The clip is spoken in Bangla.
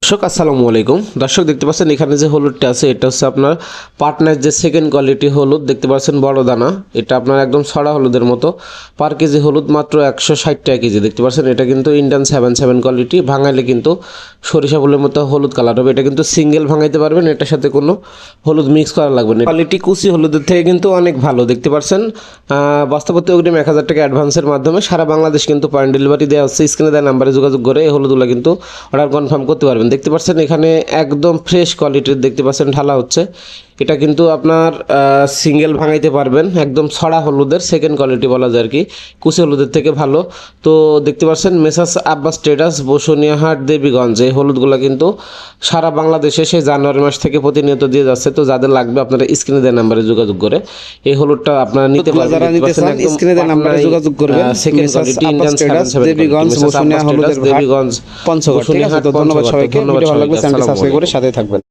দর্শক আসসালামু আলাইকুম। দর্শক দেখতে পাচ্ছেন এখানে যে হলুদটা আছে এটা হচ্ছে আপনার পাটনার যে সেকেন্ড কোয়ালিটি হলুদ দেখতে পাচ্ছেন, বড় দানা। এটা আপনার একদম ছড়া হলুদের মতো। পার কেজি হলুদ মাত্র 160 টাকা কেজি দেখতে পাচ্ছেন। এটা কিন্তু ইন্ডিয়ান 77 কোয়ালিটি, ভাঙাইলে কিন্তু সরিষা ফুলের মতো হলুদ কালার হবে। এটা কিন্তু সিঙ্গেল ভাঙাইতে পারবেন, এটার সাথে কোনো হলুদ মিক্স করা লাগবে না। কোয়ালিটি কুচি হলুদের থেকে কিন্তু অনেক ভালো দেখতে পাচ্ছেন। বাস্তবতে অগ্রিম 1000 টাকা অ্যাডভান্সের মাধ্যমে সারা বাংলাদেশ কিন্তু পয়েন্ট ডেলিভারি দেওয়া হচ্ছে। স্ক্রিনে দেওয়া নাম্বারে যোগাযোগ করে এই হলুদগুলো কিন্তু অর্ডার কনফার্ম করতে পারবেন। দেখতে পাচ্ছেন এখানে একদম ফ্রেশ কোয়ালিটির দেখতে পাচ্ছেন ঢালা হচ্ছে। এটা কিন্তু আপনার সিঙ্গেল ভাঙাইতে পারবেন, একদম ছড়া হলুদের সেকেন্ড কোয়ালিটি বলা যায় আর কি, কুচি হলুদের থেকে ভালো। তো দেখতে পাচ্ছেন মেসাস আব্বাস ট্রেডার্স, বসুনিয়াহাট, দেবীগঞ্জ, এই হলুদগুলো কিন্তু সারা বাংলাদেশে সেই জানুয়ারি মাস থেকে প্রতিনিয়ত দিয়ে যাচ্ছে। তো যাদের লাগবে আপনারা স্ক্রিনে দেওয়া নাম্বারে যোগাযোগ করে এই হলুদটা আপনারা নিতে পারবেন। যারা নিতে চান স্ক্রিনে দেওয়া নাম্বারে যোগাযোগ করবেন। Second quality Indian 77 Debiganj, Basunia হলুদের দেবীগঞ্জ, পঞ্চগড়। ঠিক আছে, তো ধন্যবাদ সবাইকে। ভিডিও ভালো লাগলে চ্যানেলটি সাবস্ক্রাইব করে সাথে থাকবেন।